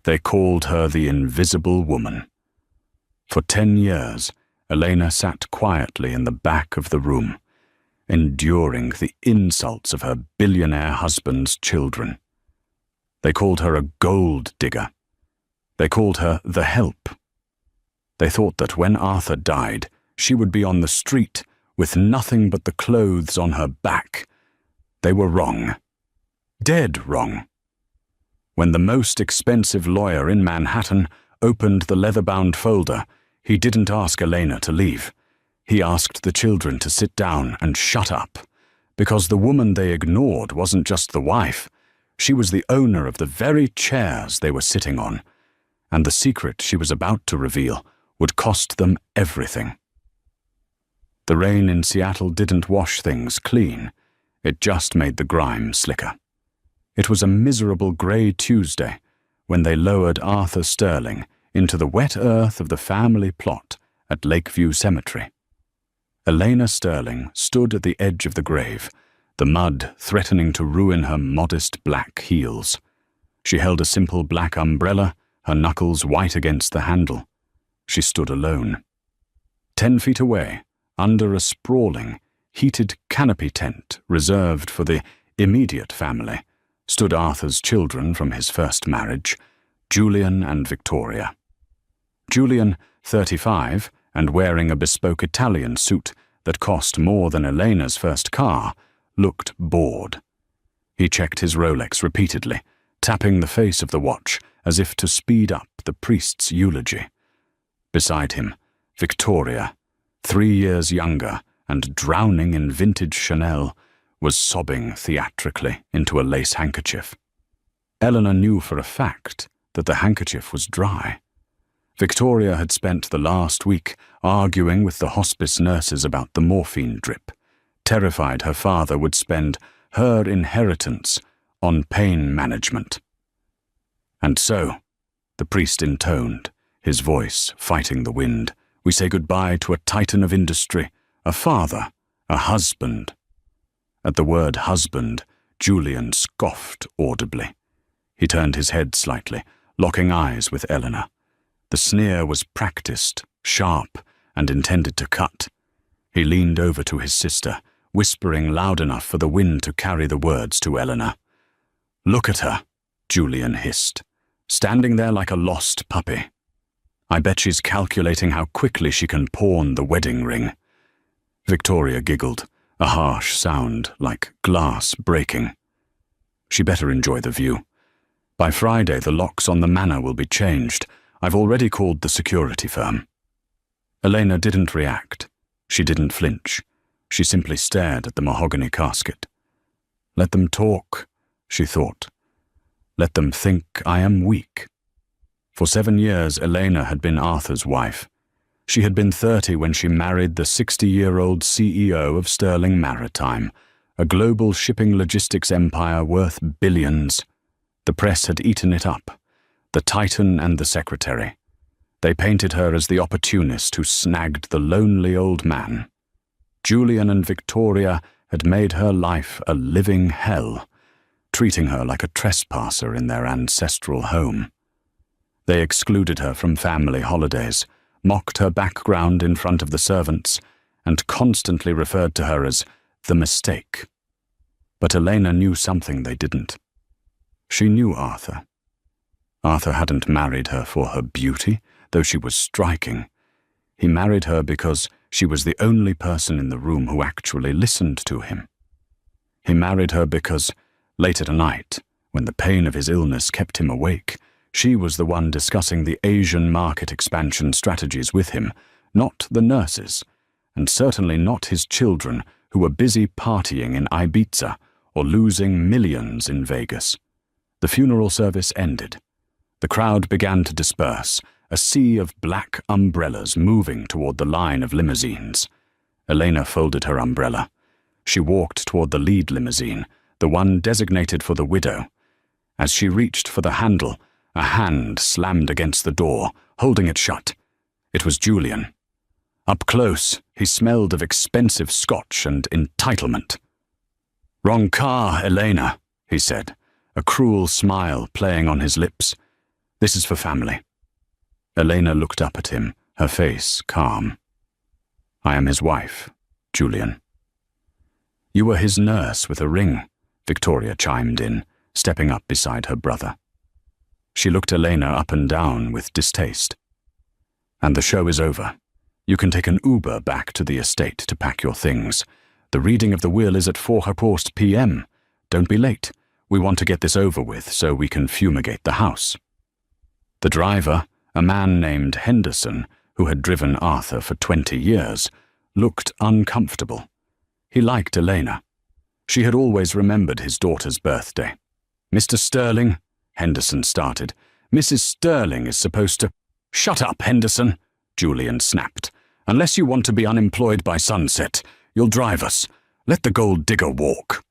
They called her the Invisible Woman. For 10 years, Elena sat quietly in the back of the room, enduring the insults of her billionaire husband's children. They called her a gold digger. They called her the Help. They thought that when Arthur died, she would be on the street with nothing but the clothes on her back. They were wrong. Dead wrong. When the most expensive lawyer in Manhattan opened the leather-bound folder, he didn't ask Elena to leave. He asked the children to sit down and shut up, because the woman they ignored wasn't just the wife. She was the owner of the very chairs they were sitting on, and the secret she was about to reveal would cost them everything. The rain in Seattle didn't wash things clean. It just made the grime slicker. It was a miserable grey Tuesday when they lowered Arthur Sterling into the wet earth of the family plot at Lakeview Cemetery. Elena Sterling stood at the edge of the grave, the mud threatening to ruin her modest black heels. She held a simple black umbrella, her knuckles white against the handle. She stood alone. 10 feet away, under a sprawling, heated canopy tent reserved for the immediate family, stood Arthur's children from his first marriage, Julian and Victoria. Julian, 35, and wearing a bespoke Italian suit that cost more than Elena's first car, looked bored. He checked his Rolex repeatedly, tapping the face of the watch as if to speed up the priest's eulogy. Beside him, Victoria, 3 years younger and drowning in vintage Chanel, was sobbing theatrically into a lace handkerchief. Eleanor knew for a fact that the handkerchief was dry. Victoria had spent the last week arguing with the hospice nurses about the morphine drip, terrified her father would spend her inheritance on pain management. "And so," the priest intoned, his voice fighting the wind, "we say goodbye to a titan of industry, a father, a husband." At the word husband, Julian scoffed audibly. He turned his head slightly, locking eyes with Eleanor. The sneer was practiced, sharp, and intended to cut. He leaned over to his sister, whispering loud enough for the wind to carry the words to Eleanor. "Look at her," Julian hissed, "standing there like a lost puppy. I bet she's calculating how quickly she can pawn the wedding ring." Victoria giggled, a harsh sound like glass breaking. "She better enjoy the view. By Friday, the locks on the manor will be changed. I've already called the security firm." Elena didn't react. She didn't flinch. She simply stared at the mahogany casket. "Let them talk," she thought. "Let them think I am weak." For 7 years, Elena had been Arthur's wife. She had been 30 when she married the 60-year-old CEO of Sterling Maritime, a global shipping logistics empire worth billions. The press had eaten it up, the titan and the secretary. They painted her as the opportunist who snagged the lonely old man. Julian and Victoria had made her life a living hell, treating her like a trespasser in their ancestral home. They excluded her from family holidays, mocked her background in front of the servants, and constantly referred to her as the mistake. But Elena knew something they didn't. She knew Arthur. Arthur hadn't married her for her beauty, though she was striking. He married her because she was the only person in the room who actually listened to him. He married her because, late at night, when the pain of his illness kept him awake, she was the one discussing the Asian market expansion strategies with him, not the nurses, and certainly not his children who were busy partying in Ibiza or losing millions in Vegas. The funeral service ended. The crowd began to disperse, a sea of black umbrellas moving toward the line of limousines. Elena folded her umbrella. She walked toward the lead limousine, the one designated for the widow. As she reached for the handle, a hand slammed against the door, holding it shut. It was Julian. Up close, he smelled of expensive scotch and entitlement. "Wrong car, Elena," he said, a cruel smile playing on his lips. This is for family." Elena looked up at him, her face calm. "I am his wife, Julian." "You were his nurse with a ring," Victoria chimed in, stepping up beside her brother. She looked Elena up and down with distaste. "And the show is over. You can take an Uber back to the estate to pack your things. The reading of the will is at 4:15 p.m. Don't be late. We want to get this over with so we can fumigate the house." The driver, a man named Henderson, who had driven Arthur for 20 years, looked uncomfortable. He liked Elena. She had always remembered his daughter's birthday. "Mr. Sterling," Henderson started. "Mrs. Sterling is supposed to—" "Shut up, Henderson," Julian snapped. "Unless you want to be unemployed by sunset, you'll drive us. Let the gold digger walk."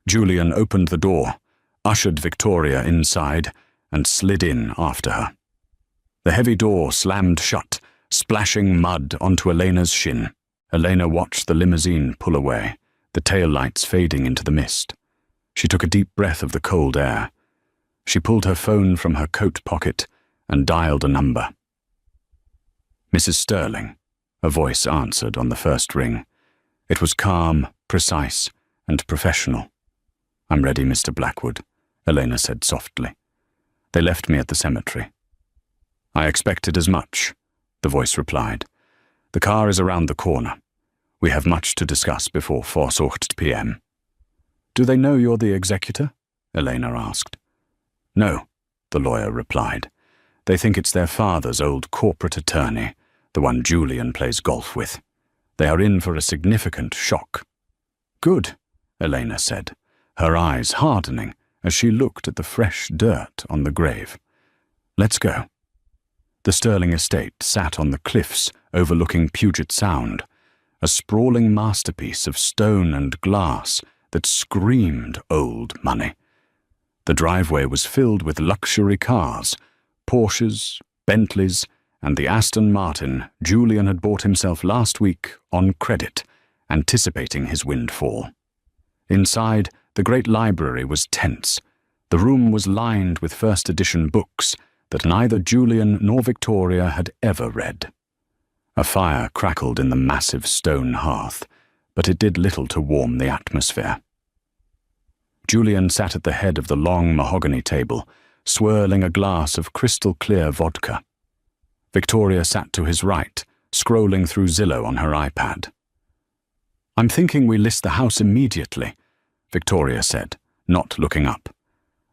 Julian opened the door, ushered Victoria inside, and slid in after her. The heavy door slammed shut, splashing mud onto Elena's shin. Elena watched the limousine pull away, the taillights fading into the mist. She took a deep breath of the cold air. She pulled her phone from her coat pocket and dialed a number. "Mrs. Sterling," a voice answered on the first ring. It was calm, precise, and professional. "I'm ready, Mr. Blackwood," Elena said softly. "They left me at the cemetery." "I expected as much," the voice replied. "The car is around the corner. We have much to discuss before 4:15 p.m. "Do they know you're the executor?" Elena asked. "No," the lawyer replied. "They think it's their father's old corporate attorney, the one Julian plays golf with. They are in for a significant shock." "Good," Elena said, her eyes hardening as she looked at the fresh dirt on the grave. "Let's go." The Sterling estate sat on the cliffs overlooking Puget Sound, a sprawling masterpiece of stone and glass that screamed old money. The driveway was filled with luxury cars, Porsches, Bentleys, and the Aston Martin Julian had bought himself last week on credit, anticipating his windfall. Inside, the great library was tense. The room was lined with first edition books that neither Julian nor Victoria had ever read. A fire crackled in the massive stone hearth, but it did little to warm the atmosphere. Julian sat at the head of the long mahogany table, swirling a glass of crystal-clear vodka. Victoria sat to his right, scrolling through Zillow on her iPad. "I'm thinking we list the house immediately," Victoria said, not looking up.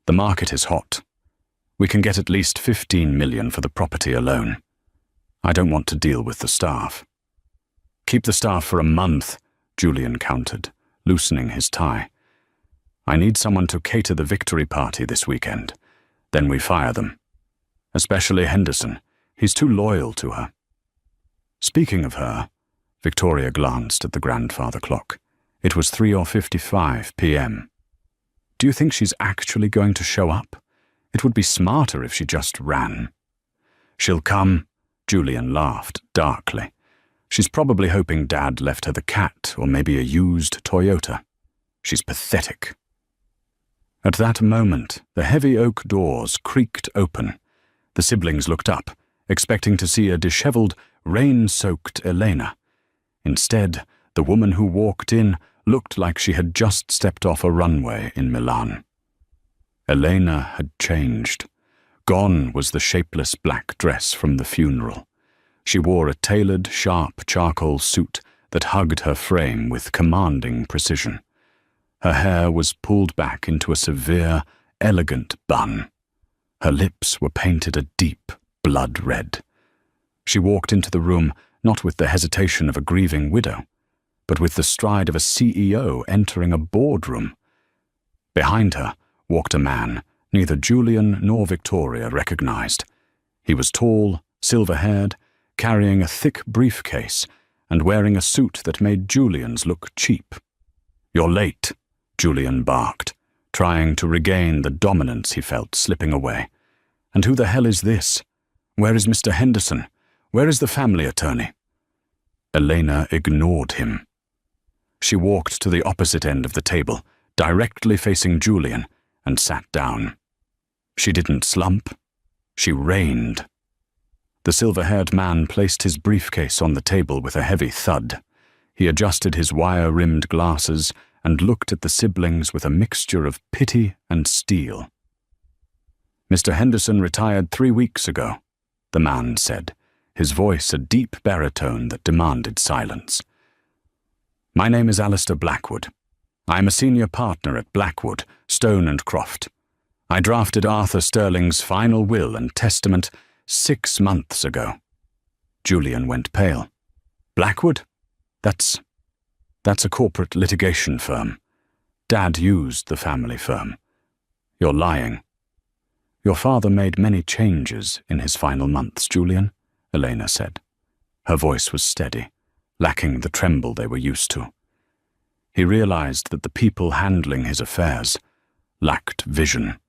"The market is hot. We can get at least 15 million for the property alone. I don't want to deal with the staff." "Keep the staff for a month," Julian countered, loosening his tie. "I need someone to cater the victory party this weekend. Then we fire them. Especially Henderson. He's too loyal to her." Speaking of her, Victoria glanced at the grandfather clock. It was 3:55 p.m. "Do you think she's actually going to show up? It would be smarter if she just ran." "She'll come," Julian laughed darkly. "She's probably hoping Dad left her the cat or maybe a used Toyota. She's pathetic." At that moment, the heavy oak doors creaked open. The siblings looked up, expecting to see a disheveled, rain-soaked Elena. Instead, the woman who walked in looked like she had just stepped off a runway in Milan. Elena had changed. Gone was the shapeless black dress from the funeral. She wore a tailored, sharp charcoal suit that hugged her frame with commanding precision. Her hair was pulled back into a severe, elegant bun. Her lips were painted a deep blood red. She walked into the room not with the hesitation of a grieving widow, but with the stride of a CEO entering a boardroom. Behind her walked a man neither Julian nor Victoria recognized. He was tall, silver-haired, carrying a thick briefcase and wearing a suit that made Julian's look cheap. "You're late," Julian barked, trying to regain the dominance he felt slipping away. "And who the hell is this? Where is Mr. Henderson? Where is the family attorney?" Elena ignored him. She walked to the opposite end of the table, directly facing Julian, and sat down. She didn't slump, She reigned. The silver-haired man placed his briefcase on the table with a heavy thud. He adjusted his wire-rimmed glasses and looked at the siblings with a mixture of pity and steel. "Mr. Henderson retired 3 weeks ago," the man said, his voice a deep baritone that demanded silence. "My name is Alistair Blackwood. I am a senior partner at Blackwood, Stone and Croft. I drafted Arthur Sterling's final will and testament 6 months ago." Julian went pale. "Blackwood? That's a corporate litigation firm. Dad used the family firm. You're lying." "Your father made many changes in his final months, Julian," Elena said. Her voice was steady, lacking the tremble they were used to. He realized that the people handling his affairs lacked vision.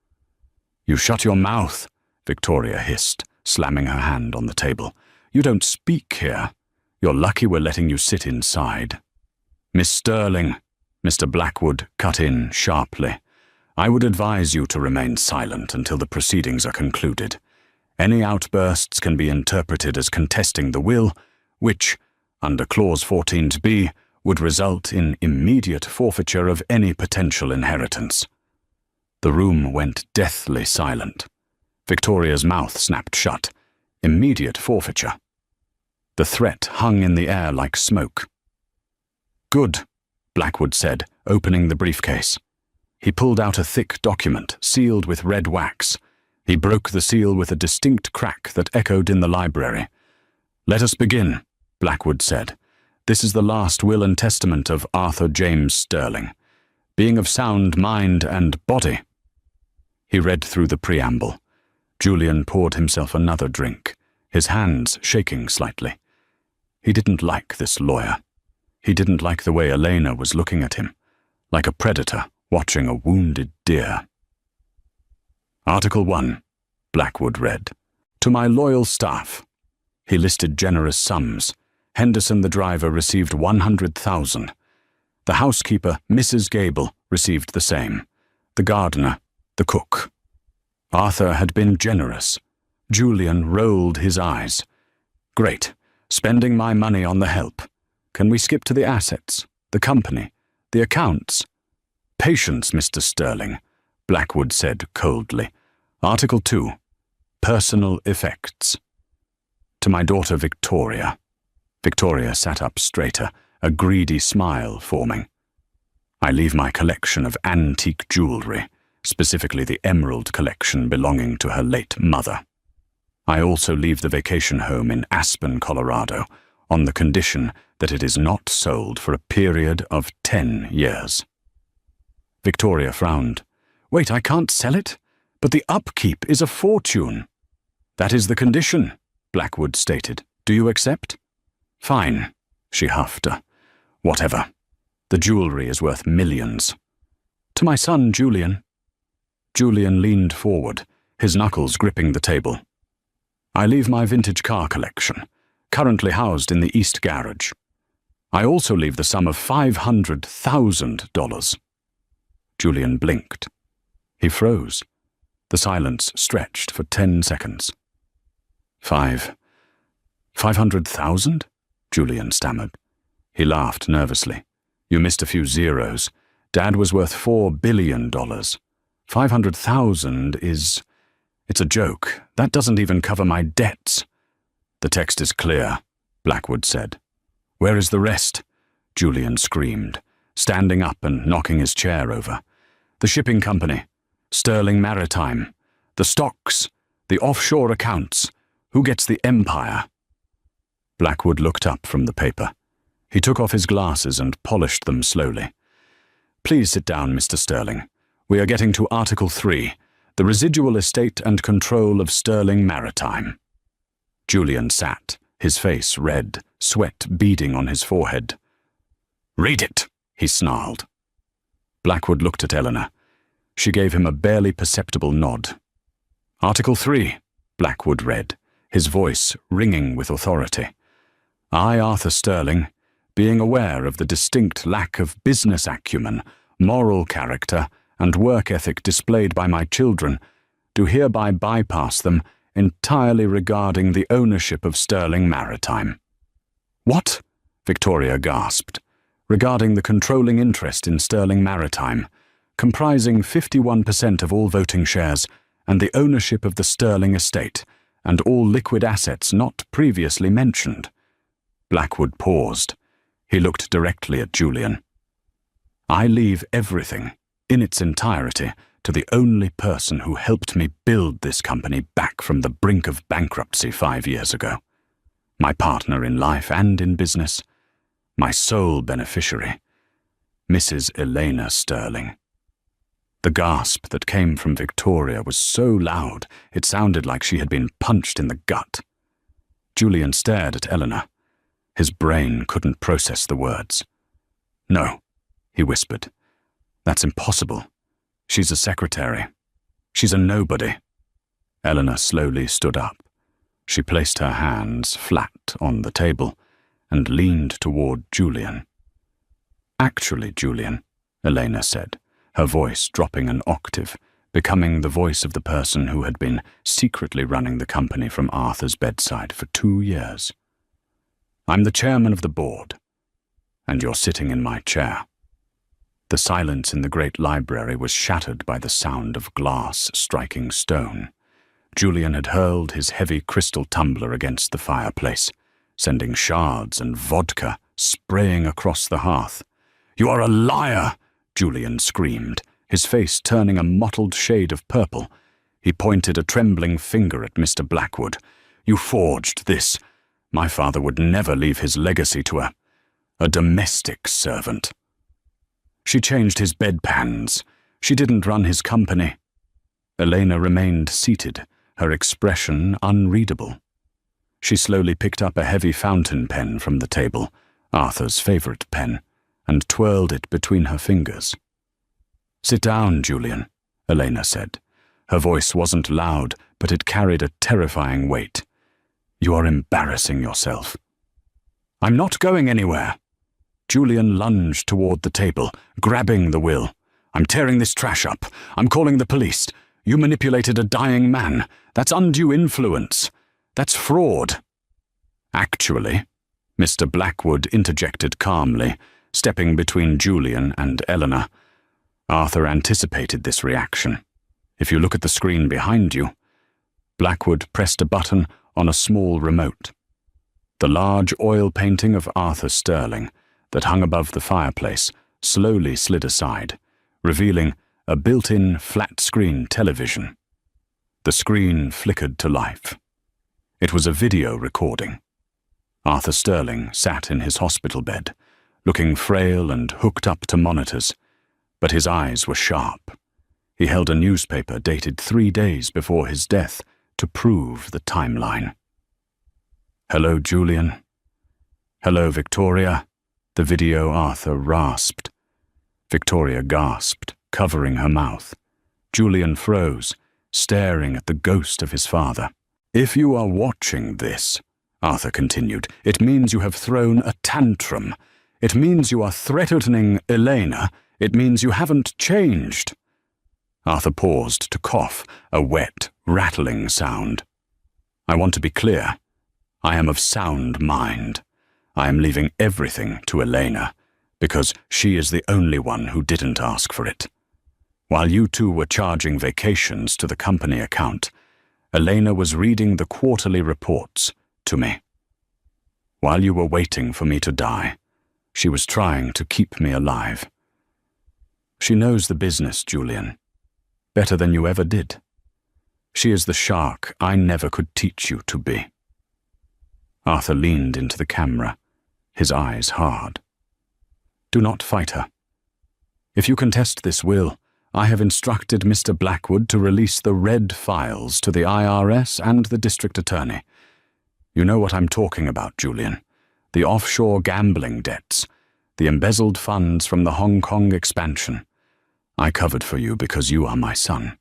"You shut your mouth," Victoria hissed, slamming her hand on the table. "You don't speak here. You're lucky we're letting you sit inside." "Miss Sterling," Mr. Blackwood cut in sharply, "I would advise you to remain silent until the proceedings are concluded. Any outbursts can be interpreted as contesting the will, which, under Clause 14b, would result in immediate forfeiture of any potential inheritance." The room went deathly silent. Victoria's mouth snapped shut. Immediate forfeiture. The threat hung in the air like smoke. "Good," Blackwood said, opening the briefcase. He pulled out a thick document, sealed with red wax. He broke the seal with a distinct crack that echoed in the library. "Let us begin," Blackwood said. "This is the last will and testament of Arthur James Sterling, being of sound mind and body." He read through the preamble. Julian poured himself another drink, his hands shaking slightly. He didn't like this lawyer. He didn't like the way Elena was looking at him, like a predator watching a wounded deer. "Article 1, Blackwood read. "To my loyal staff." He listed generous sums. Henderson the driver received $100,000. The housekeeper, Mrs. Gable, received the same. The gardener, the cook. Arthur had been generous. Julian rolled his eyes. "Great. Spending my money on the help. Can we skip to the assets, the company, the accounts?" "Patience, Mr. Sterling," Blackwood said coldly. "Article 2, Personal Effects." "To my daughter Victoria." Victoria sat up straighter, a greedy smile forming. "I leave my collection of antique jewelry, specifically the emerald collection belonging to her late mother. I also leave the vacation home in Aspen, Colorado, on the condition that it is not sold for a period of 10 years. Victoria frowned. "Wait, I can't sell it? But the upkeep is a fortune." "That is the condition," Blackwood stated. "Do you accept?" "Fine," she huffed. "Whatever. The jewelry is worth millions." "To my son, Julian." Julian leaned forward, his knuckles gripping the table. "I leave my vintage car collection, currently housed in the East Garage. I also leave the sum of $500,000. Julian blinked. He froze. The silence stretched for 10 seconds. 500,000? Julian stammered. He laughed nervously. "You missed a few zeros. Dad was worth $4 billion. 500,000 is... It's a joke. That doesn't even cover my debts." "The text is clear," Blackwood said. "Where is the rest?" Julian screamed, standing up and knocking his chair over. "The shipping company, Sterling Maritime, the stocks, the offshore accounts. Who gets the empire?" Blackwood looked up from the paper. He took off his glasses and polished them slowly. "Please sit down, Mr. Sterling. We are getting to Article 3, the residual estate and control of Sterling Maritime." Julian sat, his face red, sweat beading on his forehead. "Read it," he snarled. Blackwood looked at Eleanor. She gave him a barely perceptible nod. "Article 3, Blackwood read, his voice ringing with authority. "I, Arthur Sterling, being aware of the distinct lack of business acumen, moral character, and work ethic displayed by my children, do hereby bypass them entirely regarding the ownership of Sterling Maritime. "What?" Victoria gasped. "Regarding the controlling interest in Sterling Maritime, comprising 51% of all voting shares, and the ownership of the Sterling estate, and all liquid assets not previously mentioned." Blackwood paused. He looked directly at Julian. "I leave everything, in its entirety, to the only person who helped me build this company back from the brink of bankruptcy 5 years ago. My partner in life and in business. My sole beneficiary, Mrs. Elena Sterling." The gasp that came from Victoria was so loud it sounded like she had been punched in the gut. Julian stared at Eleanor. His brain couldn't process the words. "No," he whispered. "That's impossible. She's a secretary. She's a nobody." Eleanor slowly stood up. She placed her hands flat on the table and leaned toward Julian. "Actually, Julian," Elena said, her voice dropping an octave, becoming the voice of the person who had been secretly running the company from Arthur's bedside for 2 years. "I'm the chairman of the board, and you're sitting in my chair." The silence in the great library was shattered by the sound of glass striking stone. Julian had hurled his heavy crystal tumbler against the fireplace, sending shards and vodka spraying across the hearth. "You are a liar!" Julian screamed, his face turning a mottled shade of purple. He pointed a trembling finger at Mr. Blackwood. "You forged this. My father would never leave his legacy to a domestic servant. She changed his bedpans. She didn't run his company." Elena remained seated, her expression unreadable. She slowly picked up a heavy fountain pen from the table, Arthur's favorite pen, and twirled it between her fingers. "Sit down, Julian," Elena said. Her voice wasn't loud, but it carried a terrifying weight. "You are embarrassing yourself." "I'm not going anywhere." Julian lunged toward the table, grabbing the will. "I'm tearing this trash up. I'm calling the police. You manipulated a dying man. That's undue influence. That's fraud." "Actually," Mr. Blackwood interjected calmly, stepping between Julian and Eleanor. Arthur anticipated this reaction. "If you look at the screen behind you." Blackwood pressed a button on a small remote. The large oil painting of Arthur Sterling that hung above the fireplace slowly slid aside, revealing a built-in flat-screen television. The screen flickered to life. It was a video recording. Arthur Sterling sat in his hospital bed, looking frail and hooked up to monitors, but his eyes were sharp. He held a newspaper dated 3 days before his death to prove the timeline. "Hello, Julian." "Hello, Victoria." The video Arthur rasped. Victoria gasped, covering her mouth. Julian froze, staring at the ghost of his father. "If you are watching this," Arthur continued, "it means you have thrown a tantrum. It means you are threatening Elena. It means you haven't changed." Arthur paused to cough, a wet, rattling sound. "I want to be clear. I am of sound mind. I am leaving everything to Elena, because she is the only one who didn't ask for it. While you two were charging vacations to the company account, Elena was reading the quarterly reports to me. While you were waiting for me to die, she was trying to keep me alive. She knows the business, Julian, better than you ever did. She is the shark I never could teach you to be." Arthur leaned into the camera, his eyes hard. "Do not fight her. If you contest this will, I have instructed Mr. Blackwood to release the red files to the IRS and the district attorney. You know what I'm talking about, Julian. The offshore gambling debts, the embezzled funds from the Hong Kong expansion. I covered for you because you are my son.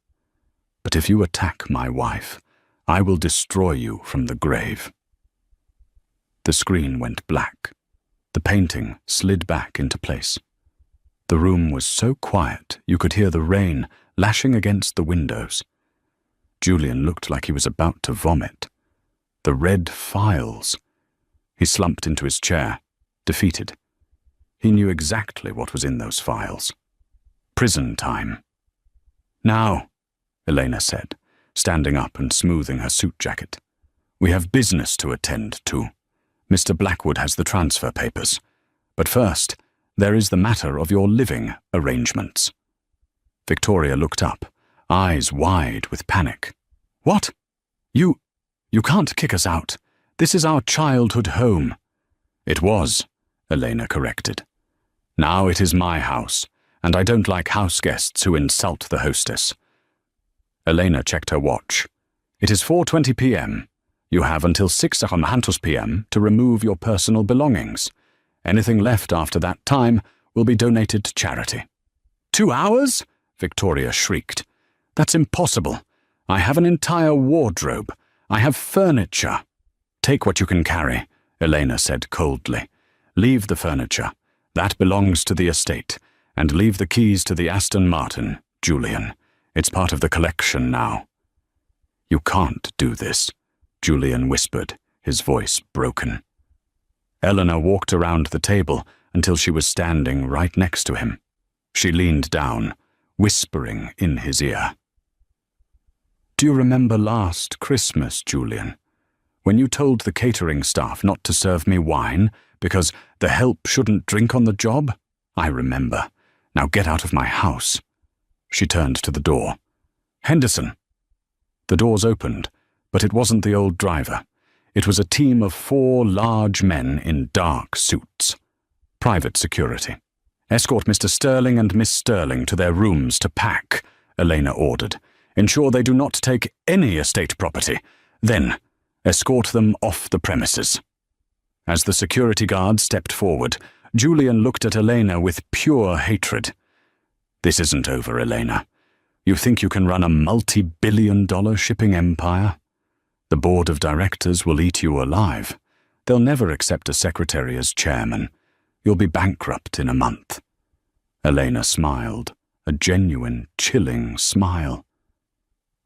But if you attack my wife, I will destroy you from the grave." The screen went black. The painting slid back into place. The room was so quiet you could hear the rain lashing against the windows. Julian looked like he was about to vomit. The red files. He slumped into his chair, defeated. He knew exactly what was in those files. Prison time. "Now," Elena said, standing up and smoothing her suit jacket. "We have business to attend to. Mr. Blackwood has the transfer papers. But first, there is the matter of your living arrangements." Victoria looked up, eyes wide with panic. "What? You can't kick us out. This is our childhood home." "It was," Elena corrected. "Now it is my house, and I don't like house guests who insult the hostess." Elena checked her watch. "It is 4:20 p.m. You have until 6:00 p.m. to remove your personal belongings. Anything left after that time will be donated to charity." 2 hours? Victoria shrieked. "That's impossible. I have an entire wardrobe. I have furniture." "Take what you can carry," Elena said coldly. "Leave the furniture. That belongs to the estate. And leave the keys to the Aston Martin, Julian. It's part of the collection now." "You can't do this," Julian whispered, his voice broken. Eleanor walked around the table until she was standing right next to him. She leaned down, whispering in his ear. "Do you remember last Christmas, Julian, when you told the catering staff not to serve me wine because the help shouldn't drink on the job? I remember. Now get out of my house." She turned to the door. "Henderson." The doors opened, but it wasn't the old driver. It was a team of 4 large men in dark suits. "Private security. Escort Mr. Sterling and Miss Sterling to their rooms to pack," Elena ordered. "Ensure they do not take any estate property. Then, escort them off the premises." As the security guard stepped forward, Julian looked at Elena with pure hatred. "This isn't over, Elena. You think you can run a multi-billion-dollar shipping empire? The board of directors will eat you alive. They'll never accept a secretary as chairman. You'll be bankrupt in a month." Elena smiled, a genuine, chilling smile.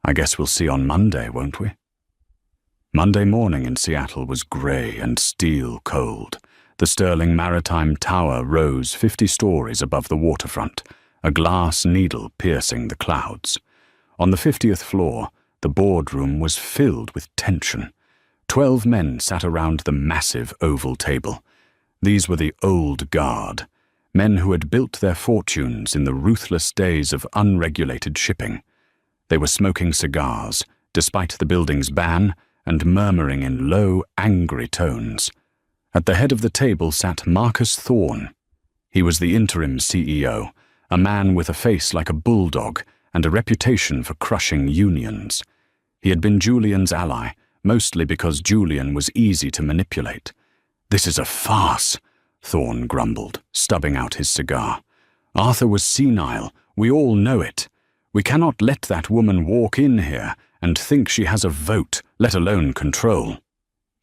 "I guess we'll see on Monday, won't we?" Monday morning in Seattle was grey and steel cold. The Sterling Maritime Tower rose 50 stories above the waterfront, a glass needle piercing the clouds. On the 50th floor, the boardroom was filled with tension. 12 men sat around the massive oval table. These were the old guard, men who had built their fortunes in the ruthless days of unregulated shipping. They were smoking cigars, despite the building's ban, and murmuring in low, angry tones. At the head of the table sat Marcus Thorne. He was the interim CEO, a man with a face like a bulldog and a reputation for crushing unions. He had been Julian's ally, mostly because Julian was easy to manipulate. "This is a farce," Thorne grumbled, stubbing out his cigar. "Arthur was senile. We all know it. We cannot let that woman walk in here and think she has a vote, let alone control."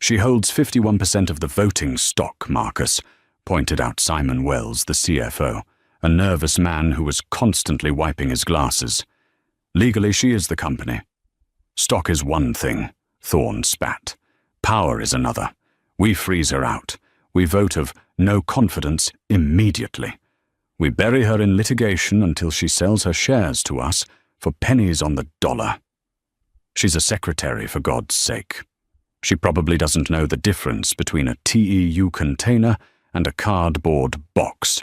"She holds 51% of the voting stock, Marcus," pointed out Simon Wells, the CFO, a nervous man who was constantly wiping his glasses. "Legally, she is the company." "Stock is one thing," Thorne spat. "Power is another. We freeze her out. We vote of no confidence immediately. We bury her in litigation until she sells her shares to us for pennies on the dollar. She's a secretary, for God's sake. She probably doesn't know the difference between a TEU container and a cardboard box."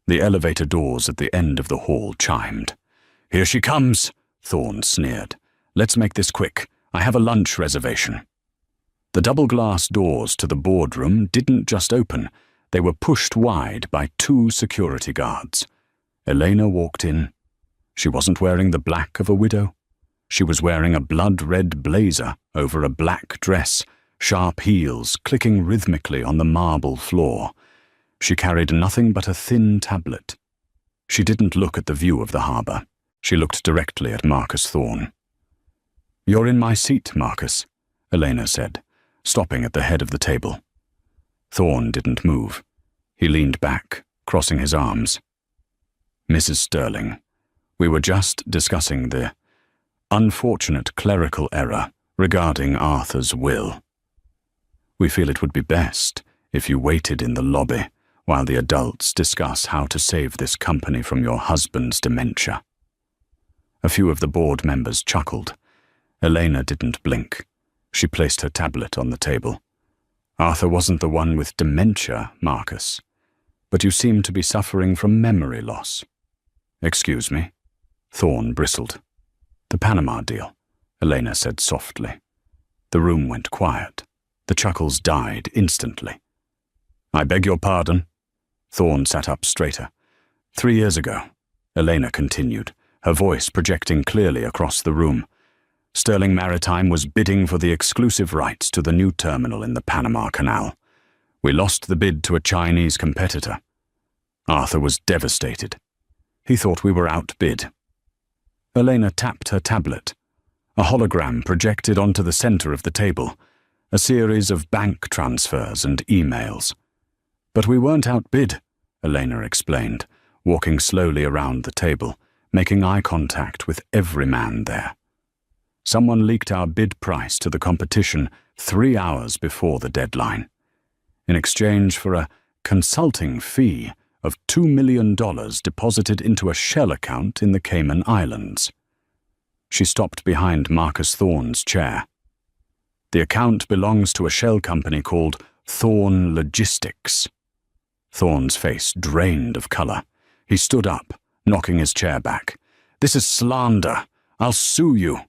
The elevator doors at the end of the hall chimed. "Here she comes," Thorne sneered. "Let's make this quick. I have a lunch reservation." The double-glass doors to the boardroom didn't just open. They were pushed wide by 2 security guards. Elena walked in. She wasn't wearing the black of a widow. She was wearing a blood-red blazer over a black dress, sharp heels clicking rhythmically on the marble floor. She carried nothing but a thin tablet. She didn't look at the view of the harbour. She looked directly at Marcus Thorne. "You're in my seat, Marcus," Elena said, stopping at the head of the table. Thorne didn't move. He leaned back, crossing his arms. "Mrs. Sterling, we were just discussing the Unfortunate clerical error regarding Arthur's will. We feel it would be best if you waited in the lobby while the adults discuss how to save this company from your husband's dementia. A few of the board members chuckled. Elena didn't blink. She placed her tablet on the table. Arthur wasn't the one with dementia, Marcus, but you seem to be suffering from memory loss. Excuse me? Thorne bristled. The Panama deal, Elena said softly. The room went quiet. The chuckles died instantly. I beg your pardon? Thorne sat up straighter. 3 years ago, Elena continued, her voice projecting clearly across the room. Sterling Maritime was bidding for the exclusive rights to the new terminal in the Panama Canal. We lost the bid to a Chinese competitor. Arthur was devastated. He thought we were outbid. Elena tapped her tablet. A hologram projected onto the center of the table, a series of bank transfers and emails. But we weren't outbid, Elena explained, walking slowly around the table, making eye contact with every man there. Someone leaked our bid price to the competition 3 hours before the deadline, in exchange for a consulting fee of $2 million deposited into a shell account in the Cayman Islands. She stopped behind Marcus Thorne's chair. The account belongs to a shell company called Thorne Logistics. Thorne's face drained of color. He stood up, knocking his chair back. This is slander. I'll sue you.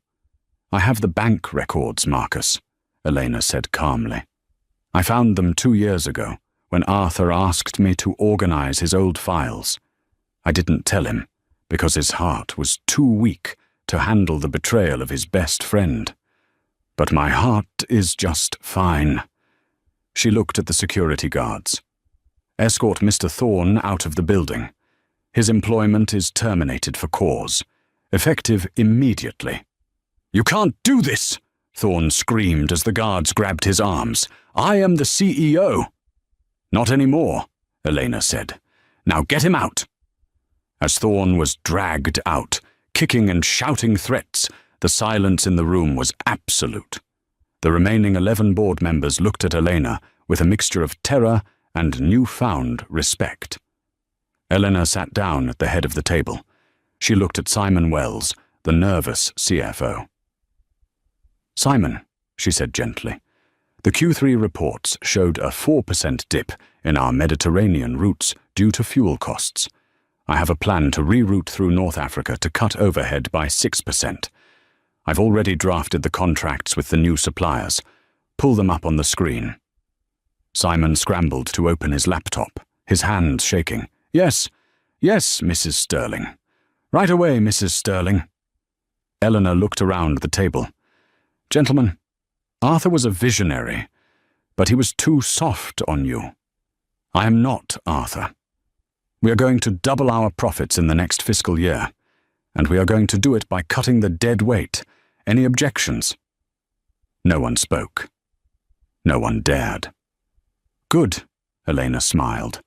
I have the bank records, Marcus, Elena said calmly. I found them 2 years ago, when Arthur asked me to organize his old files. I didn't tell him, because his heart was too weak to handle the betrayal of his best friend. But my heart is just fine. She looked at the security guards. Escort Mr. Thorne out of the building. His employment is terminated for cause, effective immediately. You can't do this, Thorne screamed as the guards grabbed his arms. I am the CEO. Not anymore, Elena said. Now get him out. As Thorne was dragged out, kicking and shouting threats, the silence in the room was absolute. The remaining 11 board members looked at Elena with a mixture of terror and newfound respect. Elena sat down at the head of the table. She looked at Simon Wells, the nervous CFO. Simon, she said gently, the Q3 reports showed a 4% dip in our Mediterranean routes due to fuel costs. I have a plan to reroute through North Africa to cut overhead by 6%. I've already drafted the contracts with the new suppliers. Pull them up on the screen. Simon scrambled to open his laptop, his hands shaking. Yes, Mrs. Sterling. Right away, Mrs. Sterling. Eleanor looked around the table. Gentlemen, Arthur was a visionary, but he was too soft on you. I am not Arthur. We are going to double our profits in the next fiscal year, and we are going to do it by cutting the dead weight. Any objections? No one spoke. No one dared. Good, Elena smiled.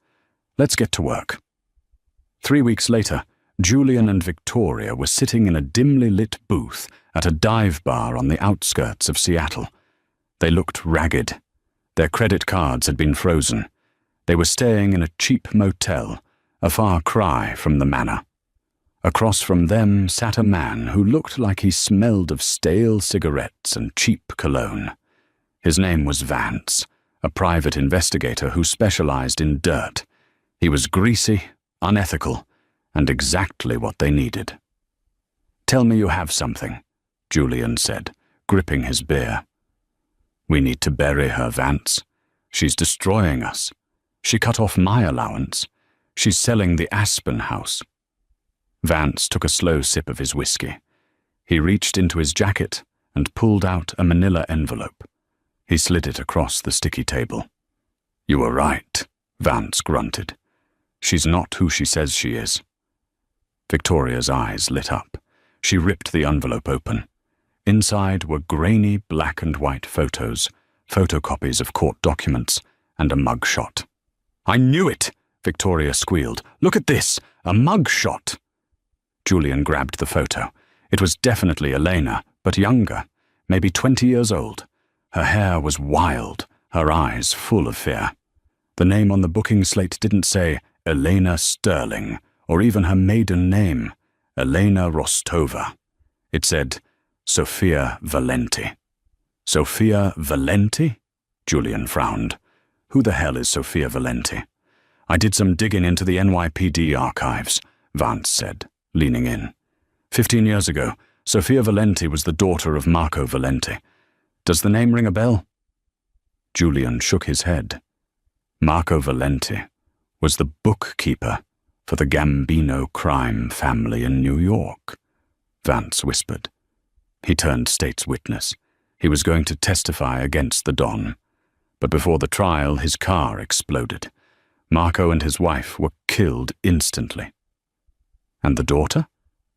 Let's get to work. 3 weeks later, Julian and Victoria were sitting in a dimly lit booth at a dive bar on the outskirts of Seattle. They looked ragged. Their credit cards had been frozen. They were staying in a cheap motel, a far cry from the manor. Across from them sat a man who looked like he smelled of stale cigarettes and cheap cologne. His name was Vance, a private investigator who specialized in dirt. He was greasy, unethical, and exactly what they needed. Tell me you have something, Julian said, gripping his beer. We need to bury her, Vance. She's destroying us. She cut off my allowance. She's selling the Aspen house. Vance took a slow sip of his whiskey. He reached into his jacket and pulled out a manila envelope. He slid it across the sticky table. You were right, Vance grunted. She's not who she says she is. Victoria's eyes lit up. She ripped the envelope open. Inside were grainy black and white photos, photocopies of court documents, and a mugshot. I knew it, Victoria squealed. Look at this, a mugshot. Julian grabbed the photo. It was definitely Elena, but younger, maybe 20 years old. Her hair was wild, her eyes full of fear. The name on the booking slate didn't say Elena Sterling, or even her maiden name, Elena Rostova. It said Sofia Valenti. Sofia Valenti? Julian frowned. Who the hell is Sofia Valenti? I did some digging into the NYPD archives, Vance said, leaning in. 15 years ago, Sofia Valenti was the daughter of Marco Valenti. Does the name ring a bell? Julian shook his head. Marco Valenti was the bookkeeper for the Gambino crime family in New York, Vance whispered. He turned state's witness. He was going to testify against the Don. But before the trial, his car exploded. Marco and his wife were killed instantly. And the daughter?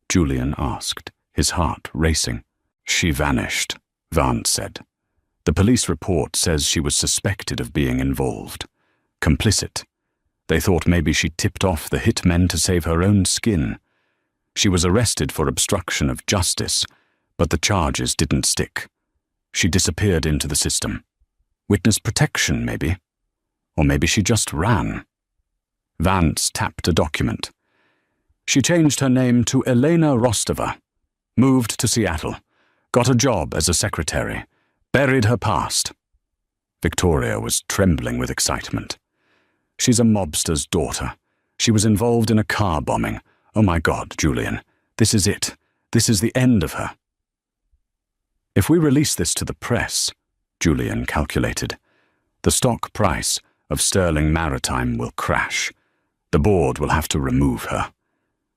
Julian asked, his heart racing. She vanished, Vance said. The police report says she was suspected of being involved. Complicit. They thought maybe she tipped off the hitmen to save her own skin. She was arrested for obstruction of justice, but the charges didn't stick. She disappeared into the system. Witness protection, maybe? Or maybe she just ran. Vance tapped a document. She changed her name to Elena Rostova, moved to Seattle, got a job as a secretary, buried her past. Victoria was trembling with excitement. She's a mobster's daughter. She was involved in a car bombing. Oh my God, Julian, this is it. This is the end of her. If we release this to the press, Julian calculated, the stock price of Sterling Maritime will crash. The board will have to remove her.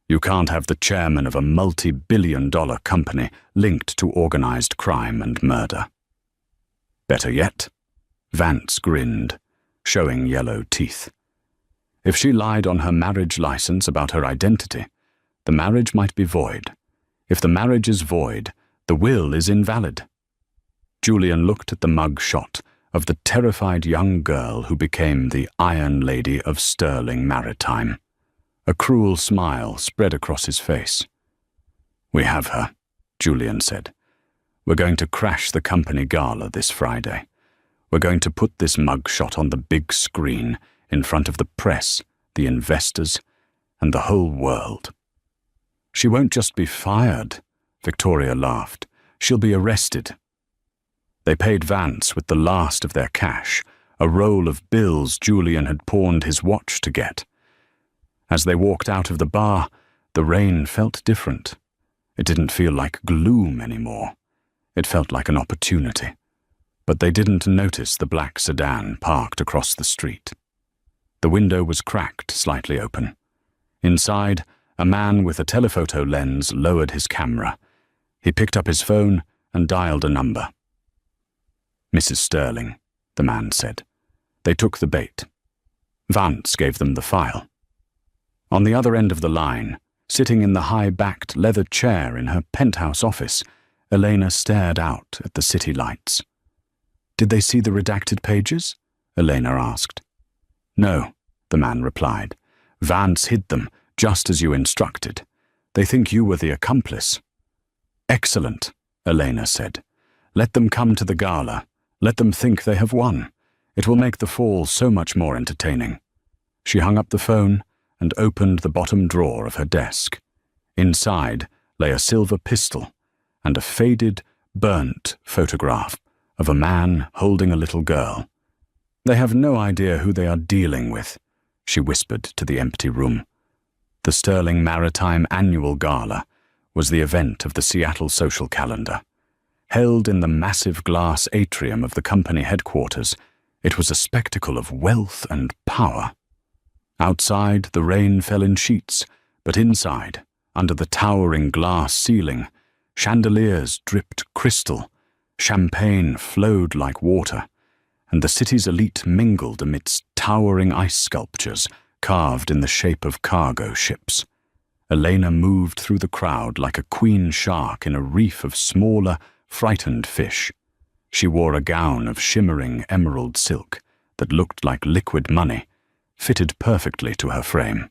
You can't have the chairman of a multi-billion-dollar company linked to organized crime and murder. Better yet, Vance grinned, showing yellow teeth. If she lied on her marriage license about her identity, the marriage might be void. If the marriage is void, the will is invalid. Julian looked at the mug shot of the terrified young girl who became the Iron Lady of Sterling Maritime. A cruel smile spread across his face. We have her, Julian said. We're going to crash the company gala this Friday. We're going to put this mugshot on the big screen in front of the press, the investors, and the whole world. She won't just be fired, Victoria laughed. She'll be arrested. They paid Vance with the last of their cash, a roll of bills Julian had pawned his watch to get. As they walked out of the bar, the rain felt different. It didn't feel like gloom anymore. It felt like an opportunity. But they didn't notice the black sedan parked across the street. The window was cracked slightly open. Inside, a man with a telephoto lens lowered his camera. He picked up his phone and dialed a number. Mrs. Sterling, the man said. They took the bait. Vance gave them the file. On the other end of the line, sitting in the high-backed leather chair in her penthouse office, Elena stared out at the city lights. Did they see the redacted pages? Elena asked. No, the man replied. Vance hid them, just as you instructed. They think you were the accomplice. Excellent, Elena said. Let them come to the gala. Let them think they have won. It will make the fall so much more entertaining. She hung up the phone and opened the bottom drawer of her desk. Inside lay a silver pistol and a faded, burnt photograph of a man holding a little girl. They have no idea who they are dealing with, she whispered to the empty room. The Sterling Maritime Annual Gala was the event of the Seattle social calendar. Held in the massive glass atrium of the company headquarters, it was a spectacle of wealth and power. Outside, the rain fell in sheets, but inside, under the towering glass ceiling, chandeliers dripped crystal, champagne flowed like water, and the city's elite mingled amidst towering ice sculptures carved in the shape of cargo ships. Elena moved through the crowd like a queen shark in a reef of smaller, frightened fish. She wore a gown of shimmering emerald silk that looked like liquid money, fitted perfectly to her frame.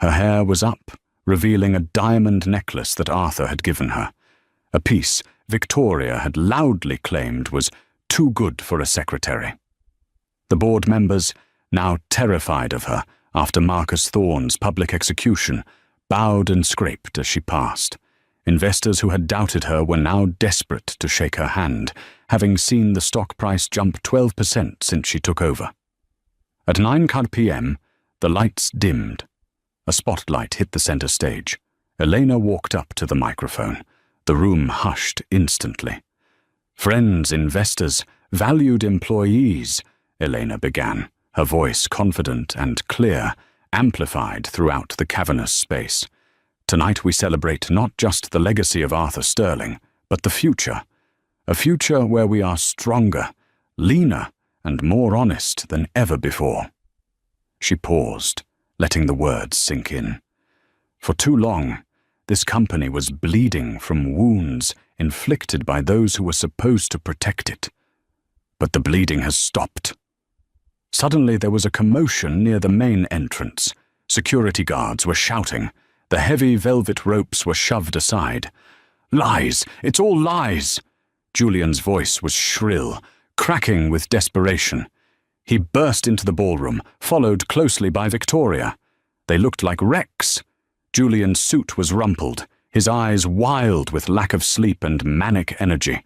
Her hair was up, revealing a diamond necklace that Arthur had given her, a piece Victoria had loudly claimed was too good for a secretary. The board members, now terrified of her after Marcus Thorne's public execution, bowed and scraped as she passed. Investors who had doubted her were now desperate to shake her hand, having seen the stock price jump 12% since she took over. At 9:00 p.m., the lights dimmed. A spotlight hit the center stage. Elena walked up to the microphone. The room hushed instantly. "Friends, investors, valued employees," Elena began, her voice confident and clear, amplified throughout the cavernous space. "Tonight we celebrate not just the legacy of Arthur Sterling, but the future. A future where we are stronger, leaner, and more honest than ever before." She paused, letting the words sink in. For too long, this company was bleeding from wounds inflicted by those who were supposed to protect it. But the bleeding has stopped. Suddenly there was a commotion near the main entrance. Security guards were shouting. The heavy velvet ropes were shoved aside. "Lies! It's all lies!" Julian's voice was shrill, cracking with desperation. He burst into the ballroom, followed closely by Victoria. They looked like wrecks. Julian's suit was rumpled, his eyes wild with lack of sleep and manic energy.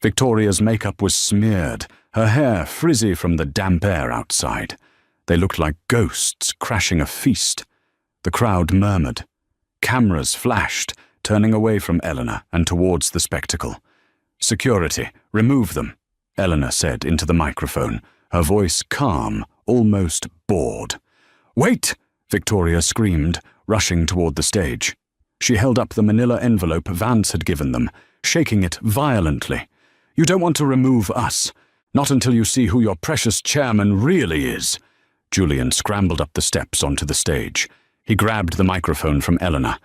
Victoria's makeup was smeared, her hair frizzy from the damp air outside. They looked like ghosts crashing a feast. The crowd murmured. Cameras flashed, turning away from Eleanor and towards the spectacle. "Security, remove them," Eleanor said into the microphone, her voice calm, almost bored. "Wait!" Victoria screamed, rushing toward the stage. She held up the manila envelope Vance had given them, shaking it violently. "You don't want to remove us. Not until you see who your precious chairman really is." Julian scrambled up the steps onto the stage. He grabbed the microphone from Eleanor.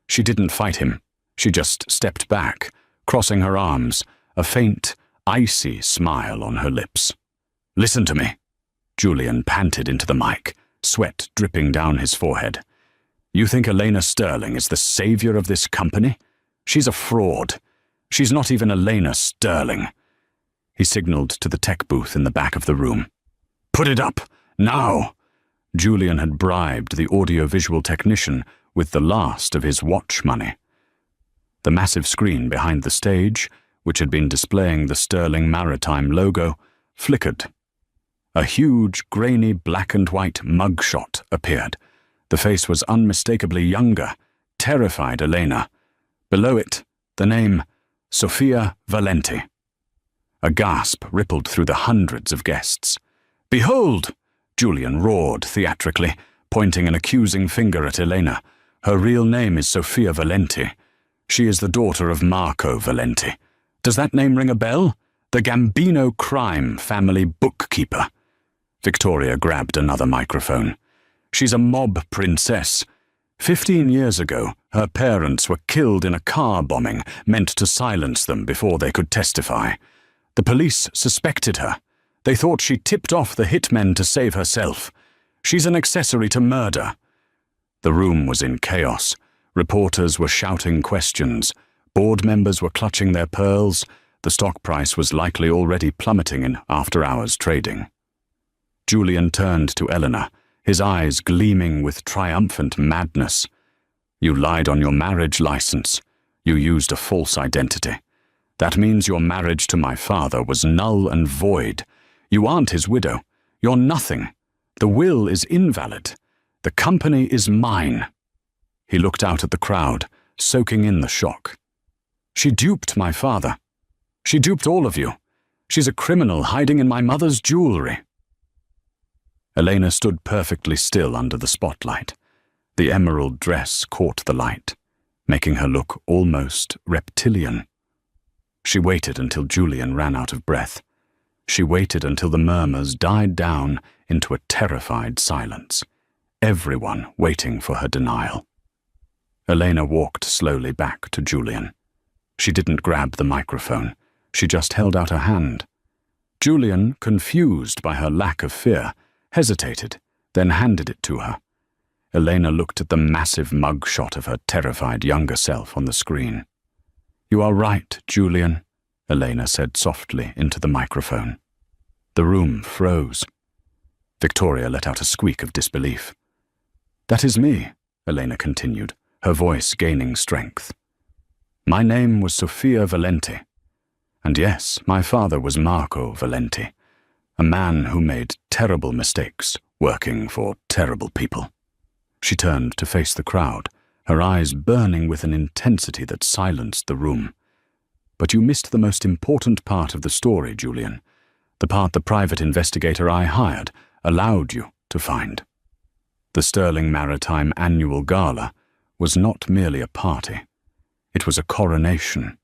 She didn't fight him. She just stepped back, crossing her arms, a faint, icy smile on her lips. "Listen to me," Julian panted into the mic, sweat dripping down his forehead. "You think Elena Sterling is the savior of this company? She's a fraud. She's not even Elena Sterling." He signaled to the tech booth in the back of the room. "Put it up, now!" Julian had bribed the audiovisual technician with the last of his watch money. The massive screen behind the stage, which had been displaying the Sterling Maritime logo, flickered. A huge, grainy black and white mugshot appeared. The face was unmistakably younger, terrified Elena. Below it, the name Sofia Valenti. A gasp rippled through the hundreds of guests. "Behold!" Julian roared theatrically, pointing an accusing finger at Elena. "Her real name is Sofia Valenti. She is the daughter of Marco Valenti. Does that name ring a bell? The Gambino crime family bookkeeper." Victoria grabbed another microphone. "She's a mob princess. 15 years ago, her parents were killed in a car bombing meant to silence them before they could testify. The police suspected her. They thought she tipped off the hitmen to save herself. She's an accessory to murder." The room was in chaos. Reporters were shouting questions. Board members were clutching their pearls. The stock price was likely already plummeting in after-hours trading. Julian turned to Eleanor, his eyes gleaming with triumphant madness. "You lied on your marriage license. You used a false identity. That means your marriage to my father was null and void. You aren't his widow. You're nothing. The will is invalid. The company is mine." He looked out at the crowd, soaking in the shock. "She duped my father. She duped all of you. She's a criminal hiding in my mother's jewelry." Elena stood perfectly still under the spotlight. The emerald dress caught the light, making her look almost reptilian. She waited until Julian ran out of breath. She waited until the murmurs died down into a terrified silence, everyone waiting for her denial. Elena walked slowly back to Julian. She didn't grab the microphone. She just held out her hand. Julian, confused by her lack of fear, hesitated, then handed it to her. Elena looked at the massive mugshot of her terrified younger self on the screen. "You are right, Julian," Elena said softly into the microphone. The room froze. Victoria let out a squeak of disbelief. "That is me," Elena continued, her voice gaining strength. "My name was Sofia Valenti. And yes, my father was Marco Valenti, a man who made terrible mistakes working for terrible people." She turned to face the crowd, her eyes burning with an intensity that silenced the room. "But you missed the most important part of the story, Julian, the part the private investigator I hired allowed you to find. The Sterling Maritime Annual Gala was not merely a party. It was a coronation.